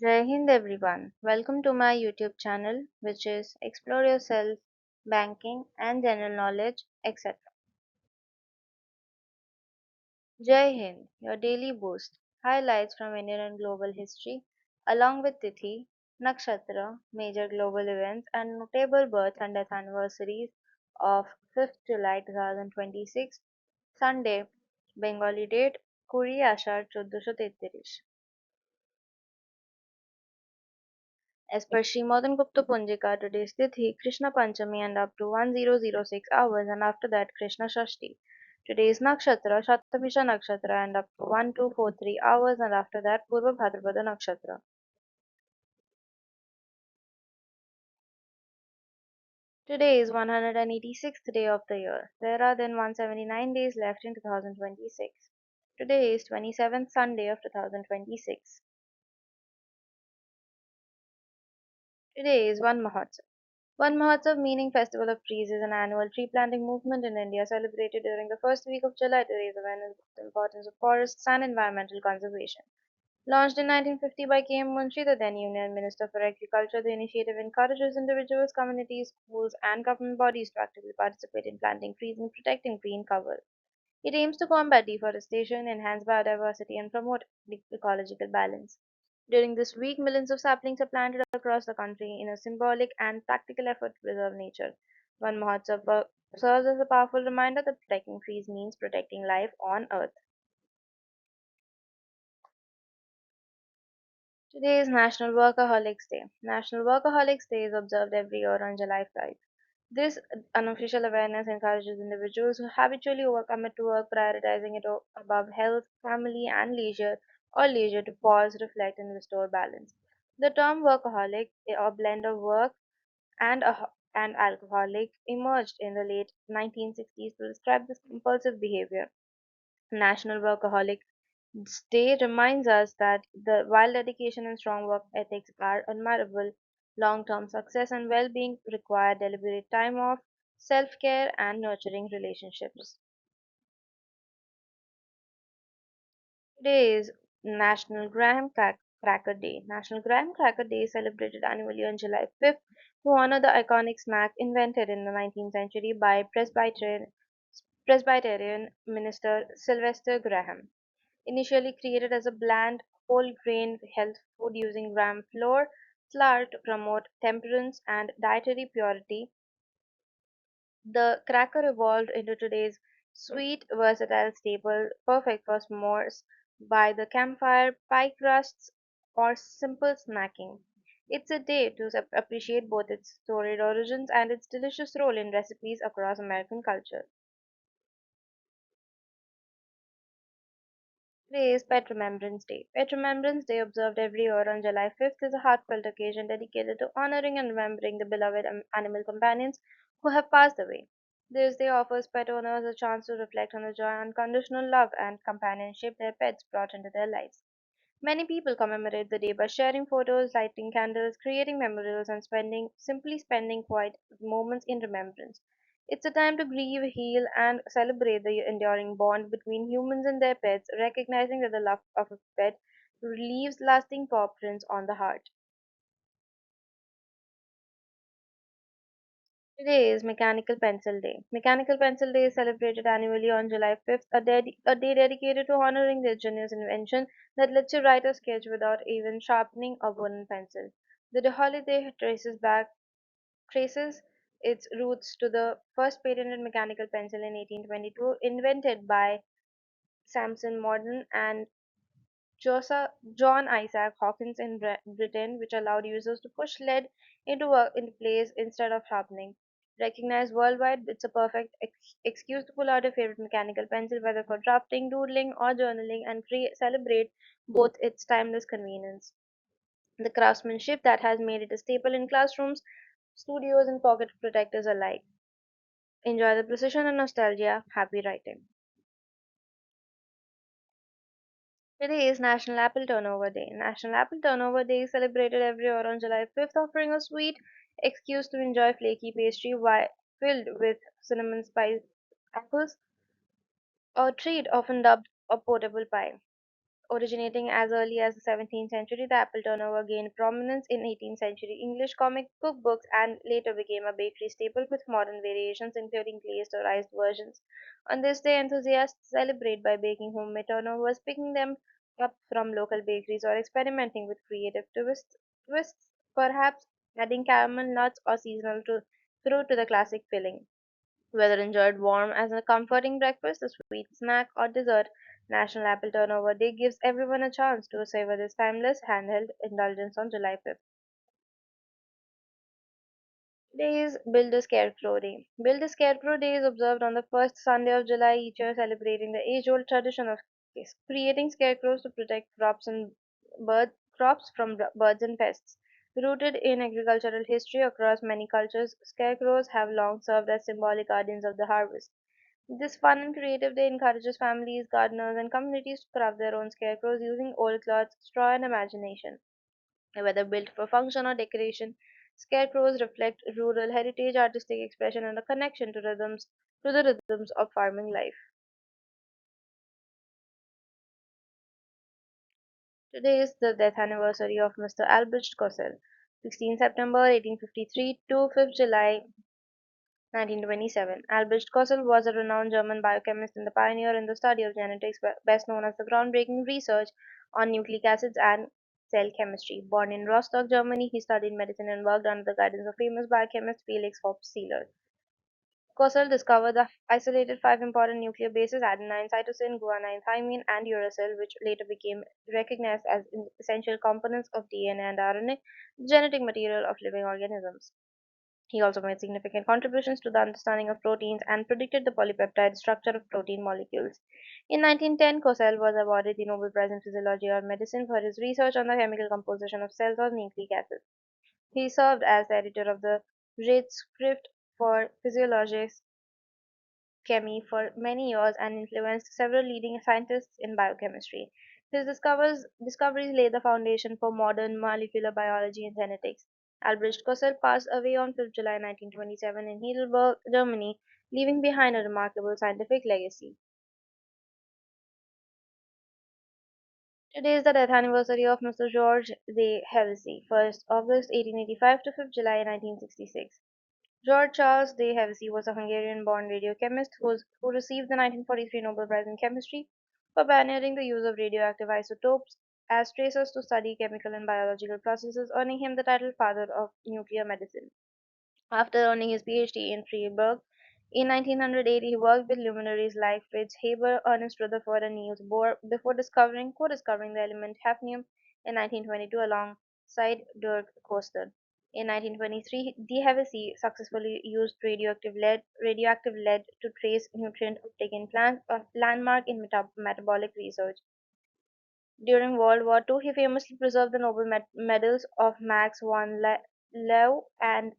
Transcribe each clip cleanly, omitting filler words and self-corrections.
Jai Hind everyone. Welcome to my YouTube channel, which is Explore Yourself, Banking and General Knowledge, etc. Jai Hind, your daily boost, highlights from Indian and global history, along with Tithi, Nakshatra, major global events, and notable birth and death anniversaries of 5th July 2026, Sunday, Bengali date, Kuri Ashar 1433. As per Srimodan Gupta Punjika, today's Tithi, Krishna Panchami and up to 1006 hours and after that Krishna Shashti. Today's Nakshatra, Shatabhisha Nakshatra and up to 1243 hours and after that Purva Bhadrapada Nakshatra. Today is 186th day of the year. There are then 179 days left in 2026. Today is 27th Sunday of 2026. Today is one Mahotsav. One Mahotsav, meaning Festival of Trees, is an annual tree planting movement in India celebrated during the first week of July to raise awareness of the importance of forests and environmental conservation. Launched in 1950 by K.M. Munshi, the then Union Minister for Agriculture, the initiative encourages individuals, communities, schools, and government bodies to actively participate in planting trees and protecting green cover. It aims to combat deforestation, enhance biodiversity, and promote ecological balance. During this week, millions of saplings are planted across the country in a symbolic and practical effort to preserve nature. One Mahotsav serves as a powerful reminder that protecting trees means protecting life on Earth. Today is National Workaholics Day. National Workaholics Day is observed every year on July 5th. This unofficial awareness encourages individuals who habitually overcommit to work, prioritizing it above health, family, and leisure to pause, reflect, and restore balance. The term workaholic, a blend of work and alcoholic, emerged in the late 1960s to describe this compulsive behavior. National Workaholic Day reminds us that while dedication and strong work ethics are admirable, long-term success and well-being require deliberate time off, self-care, and nurturing relationships. Today is National Cracker Day. National Graham Cracker Day is celebrated annually on July 5th to honor the iconic snack invented in the 19th century by Presbyterian minister Sylvester Graham. Initially created as a bland, whole grain health food using gram flour to promote temperance and dietary purity, the cracker evolved into today's sweet, versatile staple perfect for s'mores by the campfire, pie crusts, or simple snacking. It's a day to appreciate both its storied origins and its delicious role in recipes across American culture. Today is Pet Remembrance Day. Pet Remembrance Day, observed every year on July 5th, is a heartfelt occasion dedicated to honoring and remembering the beloved animal companions who have passed away. This day offers pet owners a chance to reflect on the joy, unconditional love, and companionship their pets brought into their lives. Many people commemorate the day by sharing photos, lighting candles, creating memorials, and spending quiet moments in remembrance. It's a time to grieve, heal, and celebrate the enduring bond between humans and their pets, recognizing that the love of a pet leaves lasting paw prints on the heart. Today is Mechanical Pencil Day. Mechanical Pencil Day is celebrated annually on July 5th, a day dedicated to honoring the ingenious invention that lets you write a sketch without even sharpening a wooden pencil. The holiday traces its roots to the first patented mechanical pencil in 1822, invented by Samson Morden and John Isaac Hawkins in Britain, which allowed users to push lead into place instead of sharpening. Recognized worldwide, it's a perfect excuse to pull out a favorite mechanical pencil, whether for drafting, doodling, or journaling, and celebrate both its timeless convenience. The craftsmanship that has made it a staple in classrooms, studios, and pocket protectors alike. Enjoy the precision and nostalgia. Happy writing. Today is National Apple Turnover Day. National Apple Turnover Day is celebrated every year on July 5th, offering a sweet excuse to enjoy flaky pastry filled with cinnamon spice apples, a treat often dubbed a portable pie. Originating as early as the 17th century, the apple turnover gained prominence in 18th century English comic cookbooks and later became a bakery staple with modern variations including glazed or iced versions. On this day, enthusiasts celebrate by baking homemade turnovers, picking them up from local bakeries or experimenting with creative twists, perhaps adding caramel nuts or seasonal fruit to the classic filling. Whether enjoyed warm as a comforting breakfast, a sweet snack, or dessert, National Apple Turnover Day gives everyone a chance to savor this timeless handheld indulgence on July 5th. Today is Build a Scarecrow Day. Build a Scarecrow Day is observed on the first Sunday of July each year, celebrating the age-old tradition of creating scarecrows to protect crops from birds and pests. Rooted in agricultural history across many cultures, scarecrows have long served as symbolic guardians of the harvest. This fun and creative day encourages families, gardeners, and communities to craft their own scarecrows using old cloth, straw, and imagination. Whether built for function or decoration, scarecrows reflect rural heritage, artistic expression, and a connection to the rhythms of farming life. Today is the death anniversary of Mr. Albert Cossell, 16 September 1853 to 5th July 1927. Albert Cossell was a renowned German biochemist and the pioneer in the study of genetics, best known as the groundbreaking research on nucleic acids and cell chemistry. Born in Rostock, Germany, he studied medicine and worked under the guidance of famous biochemist Felix Hoppe Sieler. Cossell discovered the isolated five important nuclear bases adenine, cytosine, guanine, thymine, and uracil, which later became recognized as essential components of DNA and RNA, the genetic material of living organisms. He also made significant contributions to the understanding of proteins and predicted the polypeptide structure of protein molecules. In 1910, Cossell was awarded the Nobel Prize in Physiology or Medicine for his research on the chemical composition of cells or nucleic acids. He served as the editor of the Zeitschrift for Physiologische Chemie for many years and influenced several leading scientists in biochemistry. His discoveries laid the foundation for modern molecular biology and genetics. Albrecht Kossel passed away on 5th July 1927 in Heidelberg, Germany, leaving behind a remarkable scientific legacy. Today is the death anniversary of Mr. George de Hevesy, 1st August 1885 to 5th July 1966. George Charles de Hevesy was a Hungarian-born radiochemist who received the 1943 Nobel Prize in Chemistry for pioneering the use of radioactive isotopes as tracers to study chemical and biological processes, earning him the title Father of Nuclear Medicine. After earning his PhD in Freiburg in 1908, he worked with luminaries like Fritz Haber, Ernest Rutherford, and Niels Bohr before co-discovering the element hafnium in 1922 alongside Dirk Coster. In 1923, De Hevesy successfully used radioactive lead to trace nutrient uptake in plants, a landmark in metabolic research. During World War II, he famously preserved the Nobel medals of Max von Leu and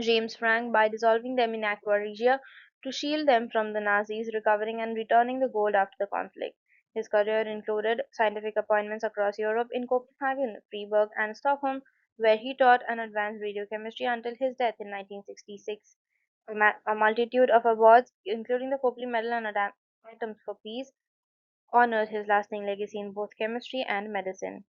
James Frank by dissolving them in aqua regia to shield them from the Nazis, recovering and returning the gold after the conflict. His career included scientific appointments across Europe in Copenhagen, Freiburg, and Stockholm, where he taught and advanced radiochemistry until his death in 1966. A multitude of awards, including the Copley Medal and Atoms for Peace, honored his lasting legacy in both chemistry and medicine.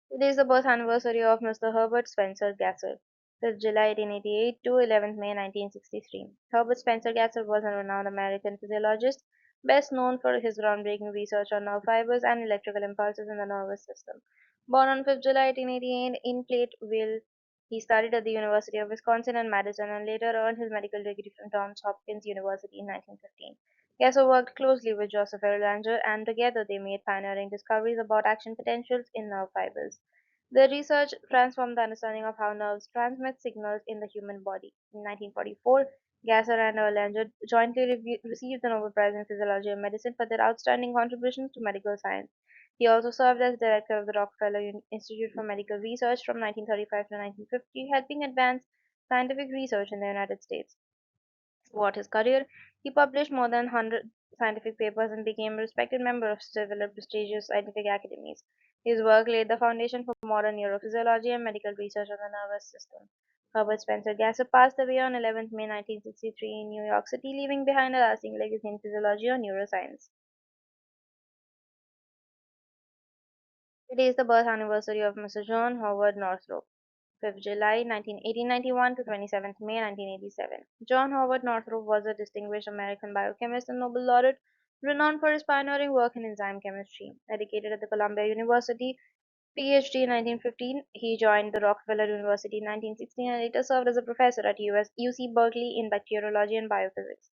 Today is the birth anniversary of Mr. Herbert Spencer Gasser, 5th July 1888 to 11th May 1963. Herbert Spencer Gasser was a renowned American physiologist, best known for his groundbreaking research on nerve fibers and electrical impulses in the nervous system. Born on 5th July 1888 in Platteville, he studied at the University of Wisconsin and Madison and later earned his medical degree from Johns Hopkins University in 1915. Gasser worked closely with Joseph Erlanger, and together they made pioneering discoveries about action potentials in nerve fibers. Their research transformed the understanding of how nerves transmit signals in the human body. In 1944, Gasser and Erlanger jointly received the Nobel Prize in Physiology and Medicine for their outstanding contributions to medical science. He also served as director of the Rockefeller Institute for Medical Research from 1935 to 1950, helping advance scientific research in the United States. Throughout his career, he published more than 100 scientific papers and became a respected member of several prestigious scientific academies. His work laid the foundation for modern neurophysiology and medical research on the nervous system. Herbert Spencer Gasser passed away on 11th May 1963 in New York City, leaving behind a lasting legacy in physiology or neuroscience. Today is the birth anniversary of Mr. John Howard Northrop, 5th July 1891 to 27th May 1987. John Howard Northrop was a distinguished American biochemist and Nobel laureate renowned for his pioneering work in enzyme chemistry. Educated at the Columbia University, PhD in 1915, he joined the Rockefeller University in 1916 and later served as a professor at UC Berkeley in bacteriology and biophysics.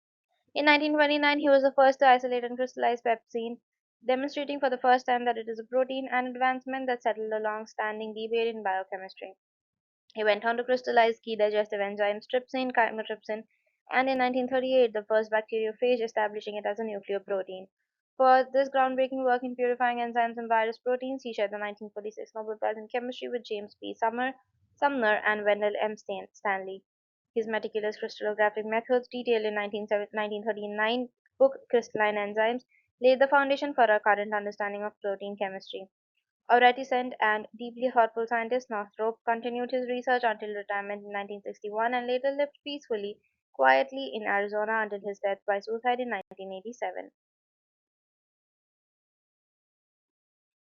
In 1929, he was the first to isolate and crystallize pepsin, demonstrating for the first time that it is a protein, an advancement that settled a long-standing debate in biochemistry. He went on to crystallize key digestive enzymes trypsin, chymotrypsin, and in 1938 the first bacteriophage, establishing it as a nucleoprotein. For this groundbreaking work in purifying enzymes and virus proteins, he shared the 1946 Nobel Prize in Chemistry with James P. Sumner and Wendell M. Stanley. His meticulous crystallographic methods, detailed in 1939 book Crystalline Enzymes, laid the foundation for our current understanding of protein chemistry. A reticent and deeply thoughtful scientist, Northrop continued his research until retirement in 1961 and later lived peacefully, quietly in Arizona until his death by suicide in 1987.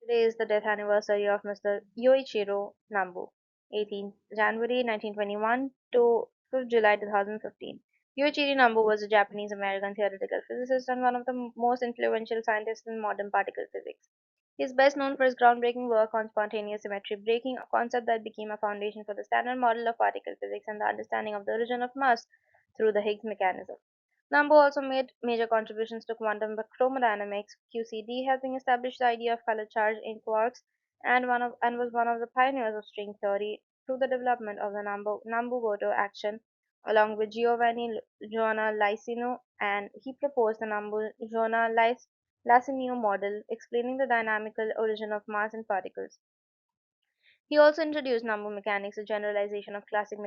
Today is the death anniversary of Mr. Yoichiro Nambu, 18th January 1921 to 5th July 2015. Yoichiro Nambu was a Japanese American theoretical physicist and one of the most influential scientists in modern particle physics. He is best known for his groundbreaking work on spontaneous symmetry breaking, a concept that became a foundation for the standard model of particle physics and the understanding of the origin of mass through the Higgs mechanism. Nambu also made major contributions to quantum chromodynamics (QCD), helping establish the idea of color charge in quarks, and was one of the pioneers of string theory through the development of the Nambu-Goto action, along with Giovanna Licino, and he proposed the Nambu-Giovanna Laciniu model, explaining the dynamical origin of mass in particles. He also introduced number mechanics, a generalization of classical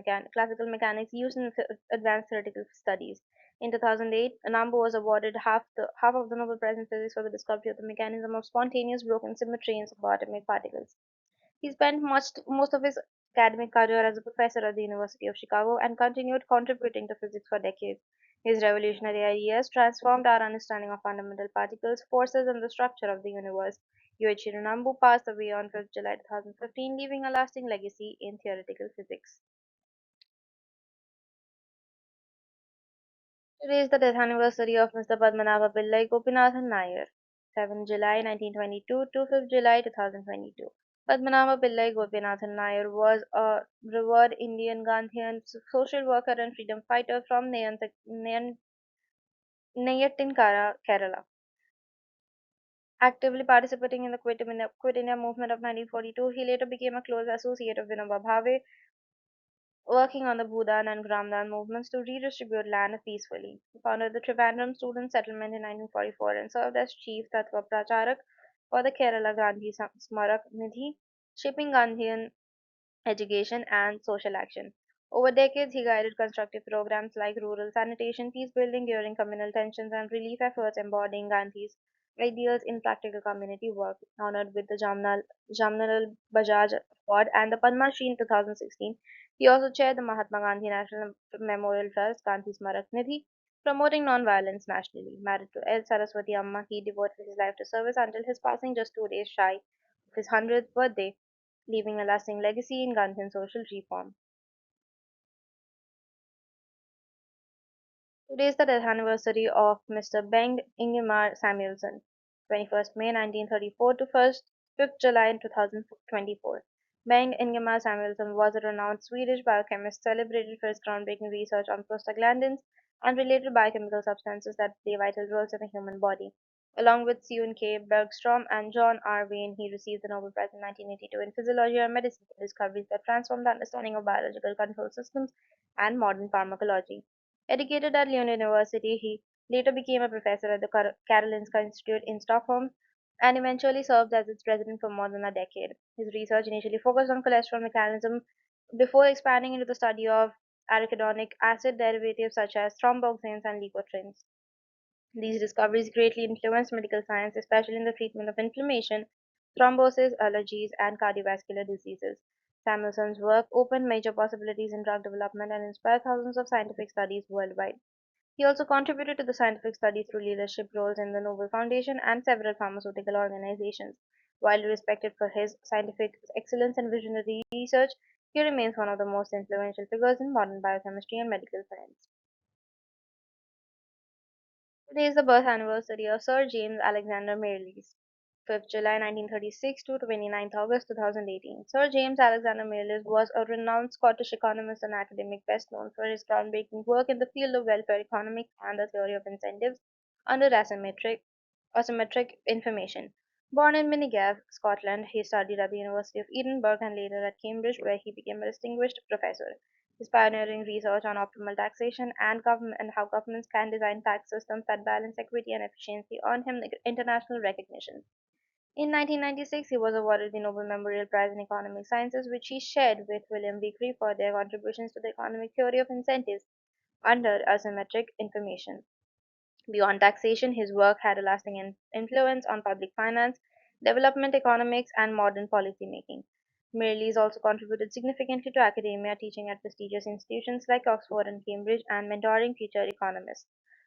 mechanics used in advanced theoretical studies. In 2008, Nambu was awarded half of the Nobel Prize in Physics for the discovery of the mechanism of spontaneous broken symmetry in subatomic particles. He spent most of his academic career as a professor at the University of Chicago and continued contributing to physics for decades. His revolutionary ideas transformed our understanding of fundamental particles, forces, and the structure of the universe. Yoichiro Nambu passed away on 5th July 2015, leaving a lasting legacy in theoretical physics. Today is the death anniversary of Mr. Padmanabha Pillai Gopinathan Nair, 7th July 1922 to 5th July 2022. Padmanabha Pillai Gopinathan Nair was a revered Indian Gandhian social worker and freedom fighter from Neyattinkara, Kerala. Actively participating in the Quit India movement of 1942, he later became a close associate of Vinoba Bhave, working on the Bhudan and Gramdan movements to redistribute land peacefully. He founded the Trivandrum Student Settlement in 1944 and served as chief Tattva Pracharak for the Kerala Gandhi Smarak Nidhi, shaping Gandhian education and social action. Over decades, he guided constructive programs like rural sanitation, peace building during communal tensions, and relief efforts embodying Gandhi's ideals in practical community work. Honored with the Jamnalal Bajaj Award and the Padma Shri in 2016, he also chaired the Mahatma Gandhi National Memorial Trust, Gandhi Smarak Nidhi, promoting non-violence nationally. Married to L. Saraswati Amma, he devoted his life to service until his passing just 2 days shy of his 100th birthday, leaving a lasting legacy in Gandhian social reform. Today is the death anniversary of Mr. Bengt Ingemar Samuelsson, 21st May 1934 to 5th July 2024. Bengt Ingemar Samuelsson was a renowned Swedish biochemist celebrated for his groundbreaking research on prostaglandins and related biochemical substances that play vital roles in the human body. Along with Sune K. Bergstrom and John R. Wayne, he received the Nobel Prize in 1982 in Physiology or Medicine for discoveries that transformed the understanding of biological control systems and modern pharmacology. Educated at Lund University, he later became a professor at the Karolinska Institute in Stockholm and eventually served as its president for more than a decade. His research initially focused on cholesterol mechanism before expanding into the study of arachidonic acid derivatives such as thromboxanes and leukotrienes. These discoveries greatly influenced medical science, especially in the treatment of inflammation, thrombosis, allergies, and cardiovascular diseases. Samuelson's work opened major possibilities in drug development and inspired thousands of scientific studies worldwide. He also contributed to the scientific study through leadership roles in the Nobel Foundation and several pharmaceutical organizations. Widely respected for his scientific excellence and visionary research, he remains one of the most influential figures in modern biochemistry and medical science. Today is the birth anniversary of Sir James Alexander Mirrlees, 5th July 1936 to 29th August 2018. Sir James Alexander Mirrlees was a renowned Scottish economist and academic best known for his groundbreaking work in the field of welfare economics and the theory of incentives under asymmetric information. Born in Minnegav, Scotland, he studied at the University of Edinburgh and later at Cambridge, where he became a distinguished professor. His pioneering research on optimal taxation and how governments can design tax systems that balance equity and efficiency earned him international recognition. In 1996, he was awarded the Nobel Memorial Prize in Economic Sciences, which he shared with William Vickrey for their contributions to the economic theory of incentives under asymmetric information. Beyond taxation, his work had a lasting influence on public finance, development economics, and modern policymaking. Mirrlees also contributed significantly to academia, teaching at prestigious institutions like Oxford and Cambridge, and mentoring future economists.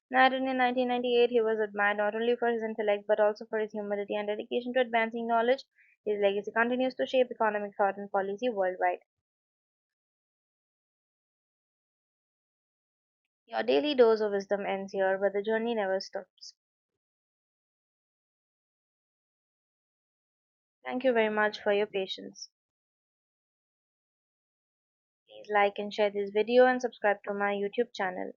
Married in 1998, he was admired not only for his intellect but also for his humility and dedication to advancing knowledge. His legacy continues to shape economic thought and policy worldwide. Your daily dose of wisdom ends here, but the journey never stops. Thank you very much for your patience. Please like and share this video and subscribe to my YouTube channel.